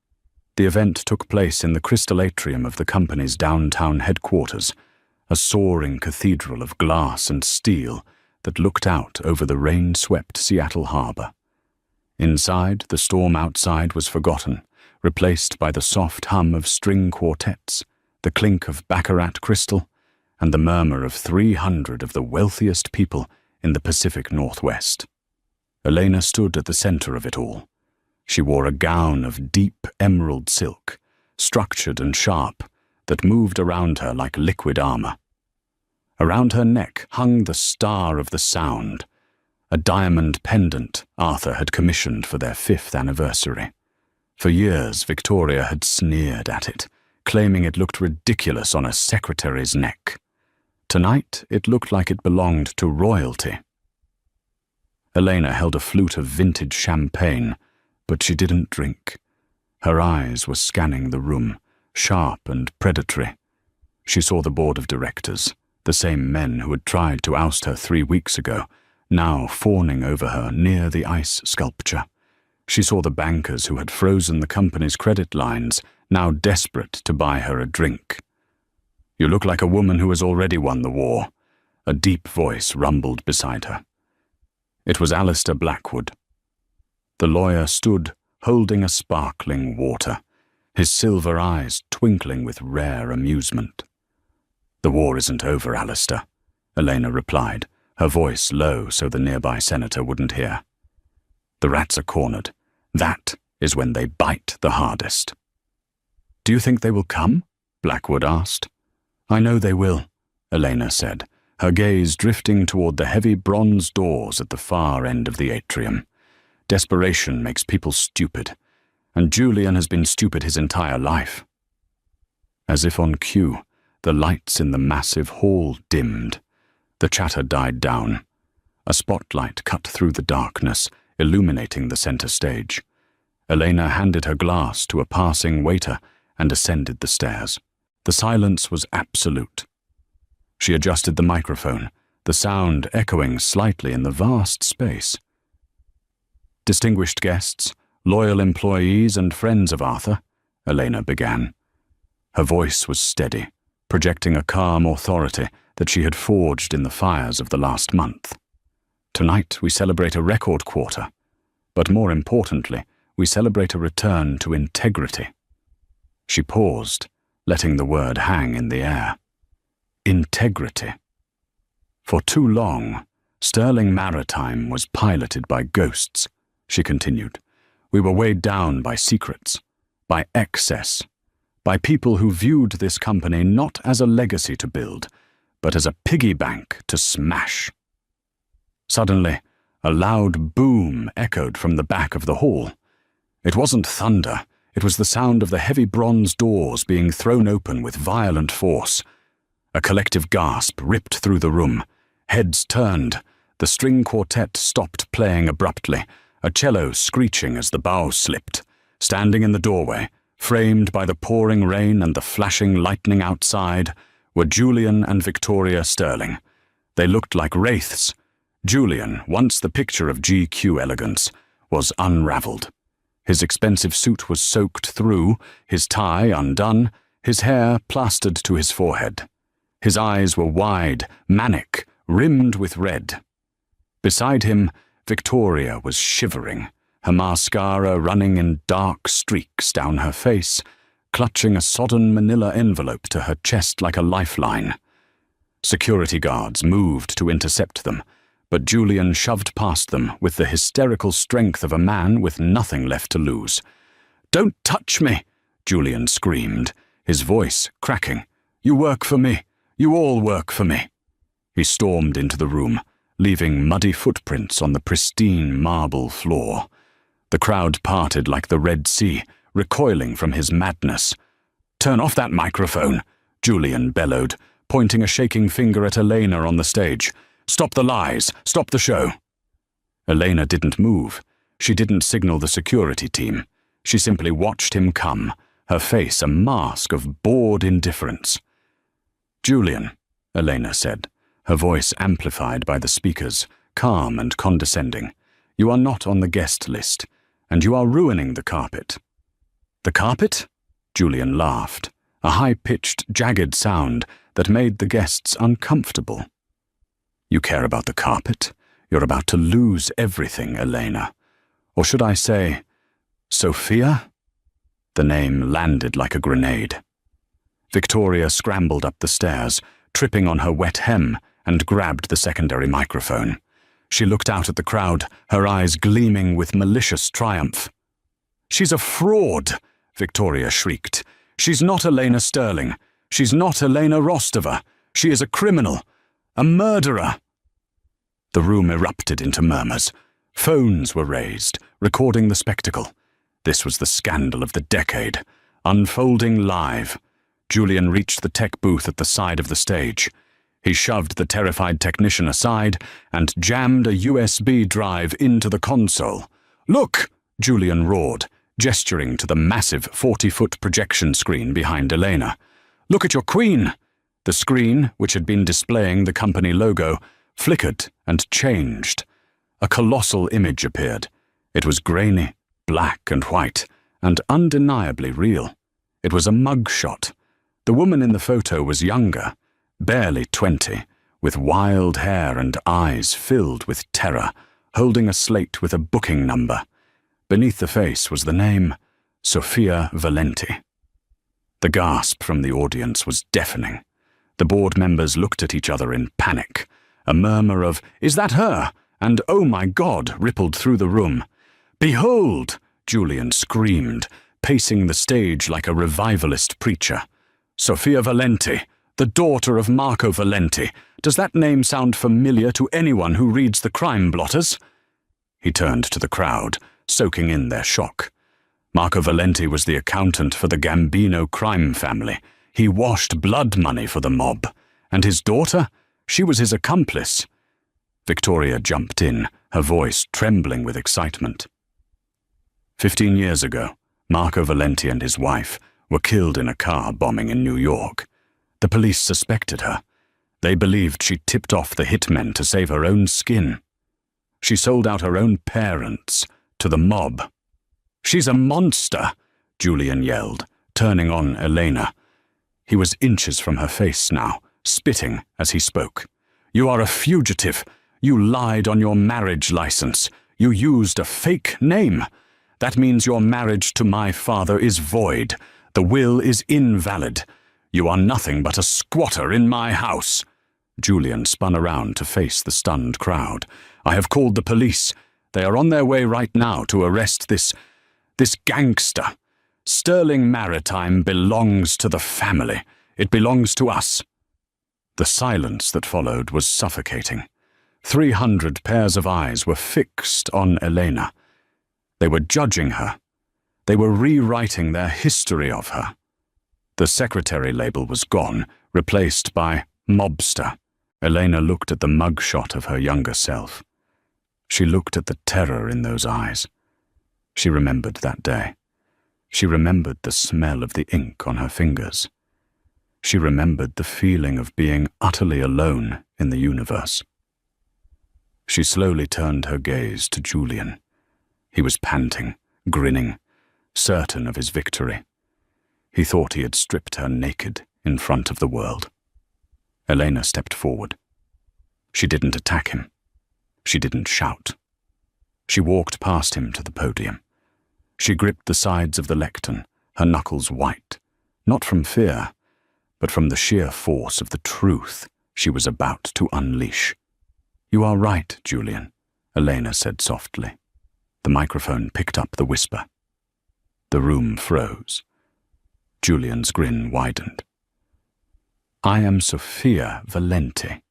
The event took place in the crystal atrium of the company's downtown headquarters, a soaring cathedral of glass and steel that looked out over the rain-swept Seattle harbor. Inside, the storm outside was forgotten, replaced by the soft hum of string quartets, the clink of baccarat crystal, and the murmur of 300 of the wealthiest people in the Pacific Northwest. Elena stood at the center of it all. She wore a gown of deep emerald silk, structured and sharp, that moved around her like liquid armor. Around her neck hung the Star of the Sound, a diamond pendant Arthur had commissioned for their 5th anniversary. For years, Victoria had sneered at it, claiming it looked ridiculous on a secretary's neck. Tonight, it looked like it belonged to royalty. Elena held a flute of vintage champagne, but she didn't drink. Her eyes were scanning the room, sharp and predatory. She saw the board of directors, the same men who had tried to oust her 3 weeks ago, now fawning over her near the ice sculpture. She saw the bankers who had frozen the company's credit lines, now desperate to buy her a drink. "You look like a woman who has already won the war," a deep voice rumbled beside her. It was Alistair Blackwood. The lawyer stood, holding a sparkling water, his silver eyes twinkling with rare amusement. "The war isn't over, Alistair," Elena replied, her voice low so the nearby senator wouldn't hear. "The rats are cornered. That is when they bite the hardest." "Do you think they will come?" Blackwood asked. "I know they will," Elena said, her gaze drifting toward the heavy bronze doors at the far end of the atrium. "Desperation makes people stupid, and Julian has been stupid his entire life." As if on cue, the lights in the massive hall dimmed. The chatter died down. A spotlight cut through the darkness, illuminating the center stage. Elena handed her glass to a passing waiter and ascended the stairs. The silence was absolute. She adjusted the microphone, the sound echoing slightly in the vast space. "Distinguished guests, loyal employees and friends of Arthur," Elena began. Her voice was steady, projecting a calm authority that she had forged in the fires of the last month. "Tonight we celebrate a record quarter, but more importantly, we celebrate a return to integrity." She paused, letting the word hang in the air. Integrity. For too long, Sterling Maritime was piloted by ghosts, she continued. We were weighed down by secrets, by excess, by people who viewed this company not as a legacy to build, but as a piggy bank to smash. Suddenly, a loud boom echoed from the back of the hall. It wasn't thunder, it was the sound of the heavy bronze doors being thrown open with violent force. A collective gasp ripped through the room. Heads turned. The string quartet stopped playing abruptly, a cello screeching as the bow slipped. Standing in the doorway, framed by the pouring rain and the flashing lightning outside, were Julian and Victoria Sterling. They looked like wraiths. Julian, once the picture of GQ elegance, was unraveled. His expensive suit was soaked through, his tie undone, his hair plastered to his forehead. His eyes were wide, manic, rimmed with red. Beside him, Victoria was shivering, her mascara running in dark streaks down her face, clutching a sodden manila envelope to her chest like a lifeline. Security guards moved to intercept them, but Julian shoved past them with the hysterical strength of a man with nothing left to lose. "Don't touch me!" Julian screamed, his voice cracking. "You work for me. You all work for me." He stormed into the room, leaving muddy footprints on the pristine marble floor. The crowd parted like the Red Sea, recoiling from his madness. "Turn off that microphone," Julian bellowed, pointing a shaking finger at Elena on the stage. "Stop the lies! Stop the show!" Elena didn't move. She didn't signal the security team. She simply watched him come, her face a mask of bored indifference. "Julian," Elena said, her voice amplified by the speakers, calm and condescending, "you are not on the guest list, and you are ruining the carpet." "The carpet?" Julian laughed, a high-pitched, jagged sound that made the guests uncomfortable. "You care about the carpet? You're about to lose everything, Elena. Or should I say, Sophia?" The name landed like a grenade. Victoria scrambled up the stairs, tripping on her wet hem, and grabbed the secondary microphone. She looked out at the crowd, her eyes gleaming with malicious triumph. "She's a fraud!" Victoria shrieked. "She's not Elena Sterling. She's not Elena Rostova. She is a criminal, a murderer." The room erupted into murmurs. Phones were raised, recording the spectacle. This was the scandal of the decade, unfolding live. Julian reached the tech booth at the side of the stage. He shoved the terrified technician aside and jammed a USB drive into the console. "Look!" Julian roared, gesturing to the massive 40-foot projection screen behind Elena. "Look at your queen!" The screen, which had been displaying the company logo, flickered and changed. A colossal image appeared. It was grainy, black and white, and undeniably real. It was a mugshot. The woman in the photo was younger, barely 20, with wild hair and eyes filled with terror, holding a slate with a booking number. Beneath the face was the name, Sophia Valenti. The gasp from the audience was deafening. The board members looked at each other in panic. A murmur of, "Is that her?" and "Oh my God," rippled through the room. "Behold!" Julian screamed, pacing the stage like a revivalist preacher. "Sophia Valenti, the daughter of Marco Valenti. Does that name sound familiar to anyone who reads the crime blotters?" He turned to the crowd, soaking in their shock. Marco Valenti was the accountant for the Gambino crime family. He washed blood money for the mob. And his daughter? She was his accomplice. Victoria jumped in, her voice trembling with excitement. 15 years ago, Marco Valenti and his wife were killed in a car bombing in New York. The police suspected her. They believed she tipped off the hitmen to save her own skin. She sold out her own parents to the mob. "She's a monster!" Julian yelled, turning on Elena. He was inches from her face now, spitting as he spoke. "You are a fugitive. You lied on your marriage license. You used a fake name. That means your marriage to my father is void. The will is invalid. You are nothing but a squatter in my house." Julian spun around to face the stunned crowd. "I have called the police. They are on their way right now to arrest this gangster. Sterling Maritime belongs to the family. It belongs to us." The silence that followed was suffocating. 300 pairs of eyes were fixed on Elena. They were judging her. They were rewriting their history of her. The secretary label was gone, replaced by mobster. Elena looked at the mugshot of her younger self. She looked at the terror in those eyes. She remembered that day. She remembered the smell of the ink on her fingers. She remembered the feeling of being utterly alone in the universe. She slowly turned her gaze to Julian. He was panting, grinning, certain of his victory. He thought he had stripped her naked in front of the world. Elena stepped forward. She didn't attack him. She didn't shout. She walked past him to the podium. She gripped the sides of the lectern, her knuckles white, not from fear, but from the sheer force of the truth she was about to unleash. "You are right, Julian," Elena said softly. The microphone picked up the whisper. The room froze. Julian's grin widened. "I am Sophia Valenti,"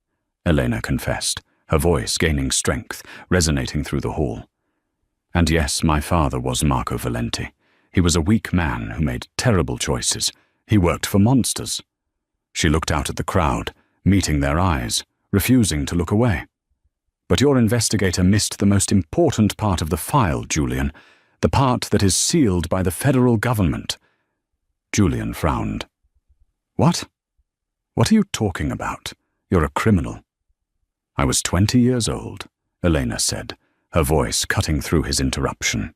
Elena confessed, her voice gaining strength, resonating through the hall. "And yes, my father was Marco Valenti. He was a weak man who made terrible choices. He worked for monsters." She looked out at the crowd, meeting their eyes, refusing to look away. "But your investigator missed the most important part of the file, Julian, the part that is sealed by the federal government." Julian frowned. "What? What are you talking about? You're a criminal." "I was 20 years old," Elena said, her voice cutting through his interruption.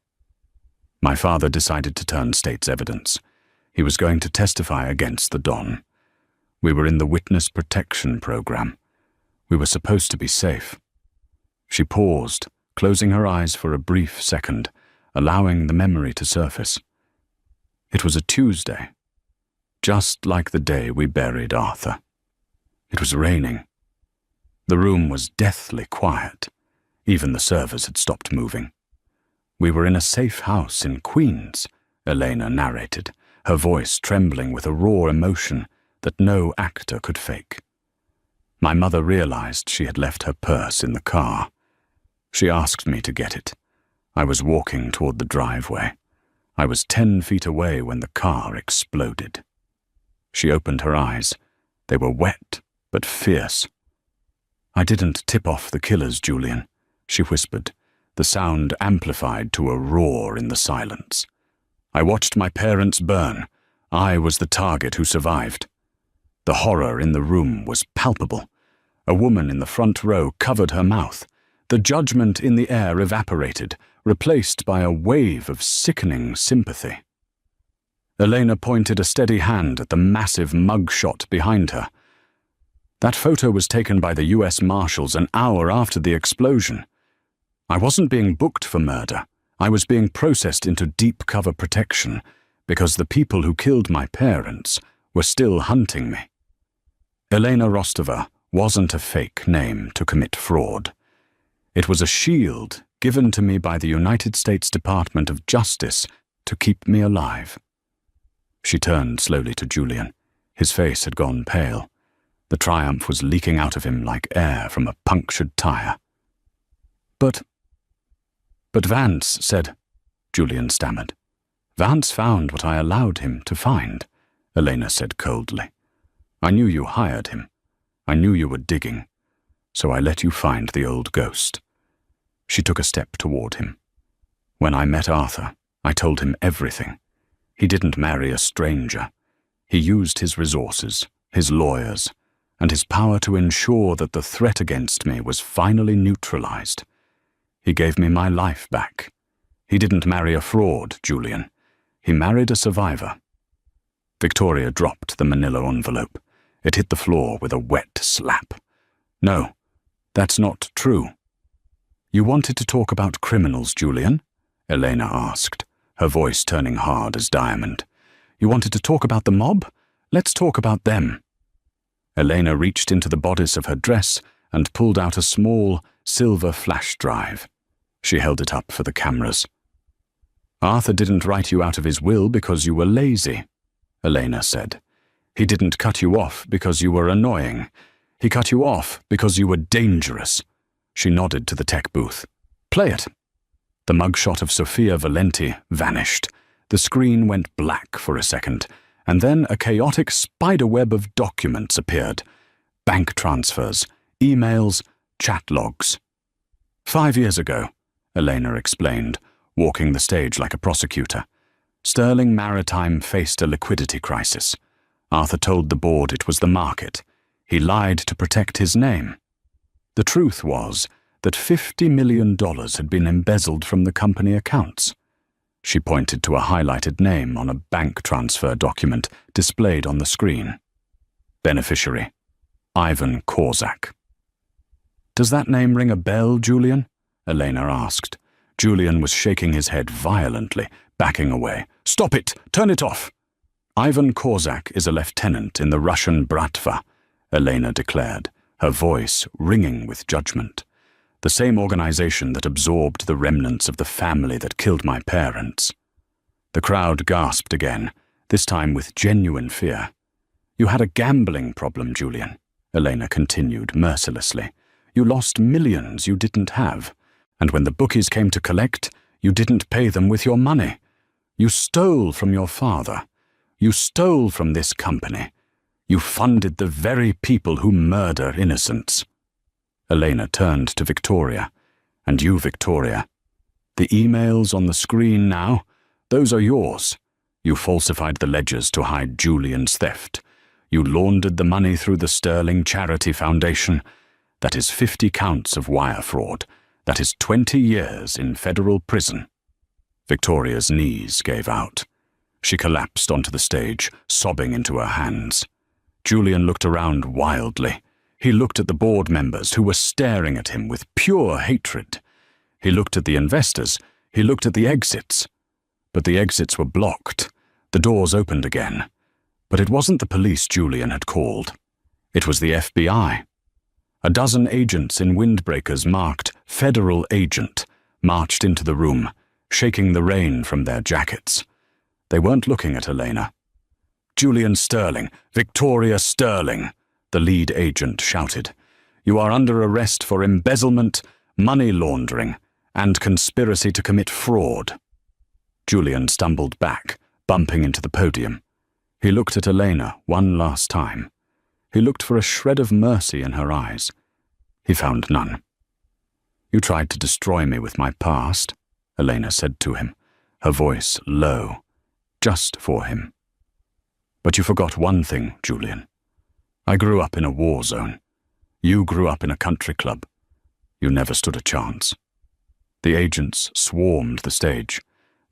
"My father decided to turn state's evidence. He was going to testify against the Don. We were in the witness protection program. We were supposed to be safe." She paused, closing her eyes for a brief second, allowing the memory to surface. "It was a Tuesday, just like the day we buried Arthur. It was raining. The room was deathly quiet. Even the servers had stopped moving. We were in a safe house in Queens," Elena narrated, her voice trembling with a raw emotion that no actor could fake. "My mother realized she had left her purse in the car. She asked me to get it. I was walking toward the driveway. I was 10 feet away when the car exploded." She opened her eyes. They were wet, but fierce. "I didn't tip off the killers, Julian," she whispered, the sound amplified to a roar in the silence. "I watched my parents burn. I was the target who survived." The horror in the room was palpable. A woman in the front row covered her mouth. The judgment in the air evaporated, replaced by a wave of sickening sympathy. Elena pointed a steady hand at the massive mugshot behind her. "That photo was taken by the US Marshals an hour after the explosion. I wasn't being booked for murder. I was being processed into deep cover protection because the people who killed my parents were still hunting me." Elena Rostova wasn't a fake name to commit fraud. It was a shield given to me by the United States Department of Justice to keep me alive. She turned slowly to Julian. His face had gone pale. The triumph was leaking out of him like air from a punctured tire. But Vance said," Julian stammered. "Vance found what I allowed him to find," Elena said coldly. "I knew you hired him. I knew you were digging. So I let you find the old ghost." She took a step toward him. "When I met Arthur, I told him everything. He didn't marry a stranger. He used his resources, his lawyers, and his power to ensure that the threat against me was finally neutralized. He gave me my life back. He didn't marry a fraud, Julian. He married a survivor." Victoria dropped the manila envelope. It hit the floor with a wet slap. "No, that's not true." "You wanted to talk about criminals, Julian?" Elena asked, her voice turning hard as diamond. "You wanted to talk about the mob? Let's talk about them." Elena reached into the bodice of her dress and pulled out a small, silver flash drive. She held it up for the cameras. "Arthur didn't write you out of his will because you were lazy," Elena said. "He didn't cut you off because you were annoying. He cut you off because you were dangerous." She nodded to the tech booth. "Play it." The mugshot of Sophia Valenti vanished. The screen went black for a second, and then a chaotic spiderweb of documents appeared. Bank transfers, emails, chat logs. 5 years ago, Elena explained, walking the stage like a prosecutor. Sterling Maritime faced a liquidity crisis. Arthur told the board it was the market. He lied to protect his name. The truth was that $50 million had been embezzled from the company accounts. She pointed to a highlighted name on a bank transfer document displayed on the screen. Beneficiary, Ivan Korzak. "Does that name ring a bell, Julian?" Elena asked. Julian was shaking his head violently, backing away. "Stop it! Turn it off!" "Ivan Korzak is a lieutenant in the Russian Bratva," Elena declared, her voice ringing with judgment. The same organization that absorbed the remnants of the family that killed my parents. The crowd gasped again, this time with genuine fear. You had a gambling problem, Julian, Elena continued mercilessly. You lost millions you didn't have, and when the bookies came to collect, you didn't pay them with your money. You stole from your father. You stole from this company. You funded the very people who murder innocents. Elena turned to Victoria. And you, Victoria. The emails on the screen now, those are yours. You falsified the ledgers to hide Julian's theft. You laundered the money through the Sterling Charity Foundation. That is 50 counts of wire fraud. That is 20 years in federal prison. Victoria's knees gave out. She collapsed onto the stage, sobbing into her hands. Julian looked around wildly. He looked at the board members who were staring at him with pure hatred. He looked at the investors. He looked at the exits. But the exits were blocked. The doors opened again. But it wasn't the police Julian had called. It was the FBI. A dozen agents in windbreakers marked "Federal Agent" marched into the room, shaking the rain from their jackets. They weren't looking at Elena. Julian Sterling, Victoria Sterling, the lead agent shouted. You are under arrest for embezzlement, money laundering, and conspiracy to commit fraud. Julian stumbled back, bumping into the podium. He looked at Elena one last time. He looked for a shred of mercy in her eyes. He found none. You tried to destroy me with my past, Elena said to him, her voice low, just for him. But you forgot one thing, Julian. I grew up in a war zone. You grew up in a country club. You never stood a chance. The agents swarmed the stage.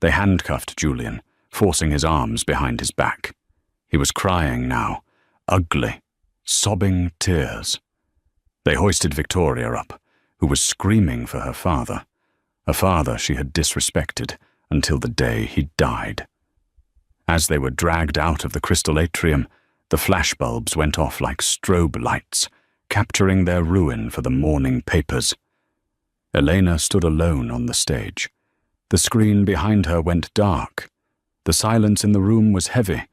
They handcuffed Julian, forcing his arms behind his back. He was crying now, ugly, sobbing tears. They hoisted Victoria up, who was screaming for her father, a father she had disrespected until the day he died. As they were dragged out of the crystal atrium, the flashbulbs went off like strobe lights, capturing their ruin for the morning papers. Elena stood alone on the stage. The screen behind her went dark. The silence in the room was heavy,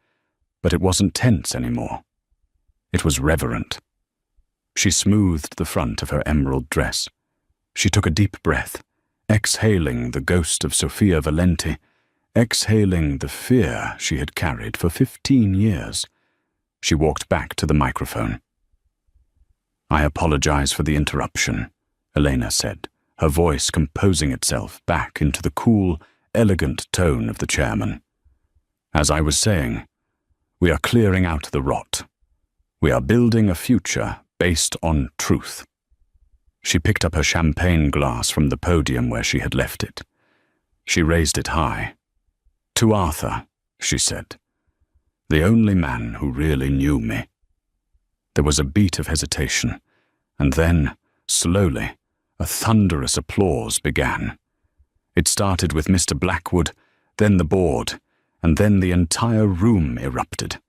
but it wasn't tense anymore. It was reverent. She smoothed the front of her emerald dress. She took a deep breath, exhaling the ghost of Sophia Valenti, exhaling the fear she had carried for 15 years. She walked back to the microphone. I apologize for the interruption, Elena said, her voice composing itself back into the cool, elegant tone of the chairman. As I was saying, we are clearing out the rot. We are building a future based on truth. She picked up her champagne glass from the podium where she had left it. She raised it high. To Arthur, she said, the only man who really knew me. There was a beat of hesitation, and then, slowly, a thunderous applause began. It started with Mr. Blackwood, then the board, and then the entire room erupted.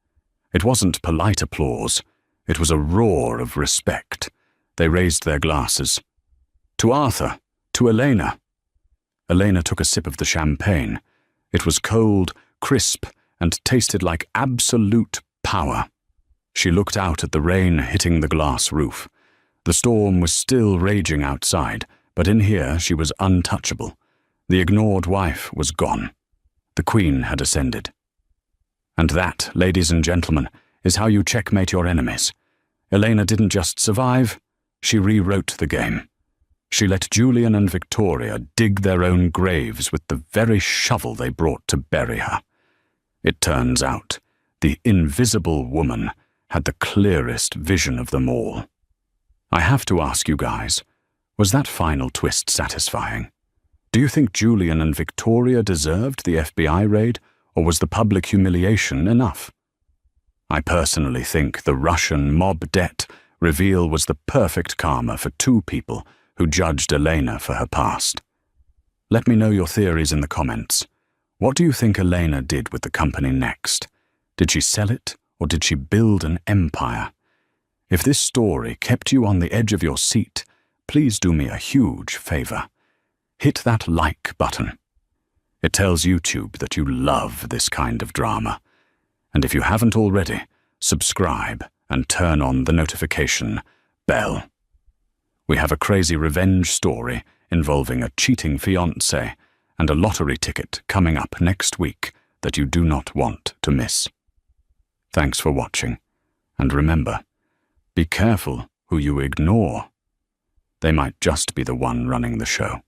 It wasn't polite applause. It was a roar of respect. They raised their glasses. To Arthur, to Elena. Elena took a sip of the champagne. It was cold, crisp, and tasted like absolute power. She looked out at the rain hitting the glass roof. The storm was still raging outside, but in here she was untouchable. The ignored wife was gone. The Queen had ascended. And that, ladies and gentlemen, is how you checkmate your enemies. Elena didn't just survive, she rewrote the game. She let Julian and Victoria dig their own graves with the very shovel they brought to bury her. It turns out, the invisible woman had the clearest vision of them all. I have to ask you guys, was that final twist satisfying? Do you think Julian and Victoria deserved the FBI raid, or was the public humiliation enough? I personally think the Russian mob debt reveal was the perfect karma for two people who judged Elena for her past. Let me know your theories in the comments. What do you think Elena did with the company next? Did she sell it, or did she build an empire? If this story kept you on the edge of your seat, please do me a huge favor. Hit that like button. It tells YouTube that you love this kind of drama. And if you haven't already, subscribe and turn on the notification bell. We have a crazy revenge story involving a cheating fiancé and a lottery ticket coming up next week that you do not want to miss. Thanks for watching, and remember, be careful who you ignore. They might just be the one running the show.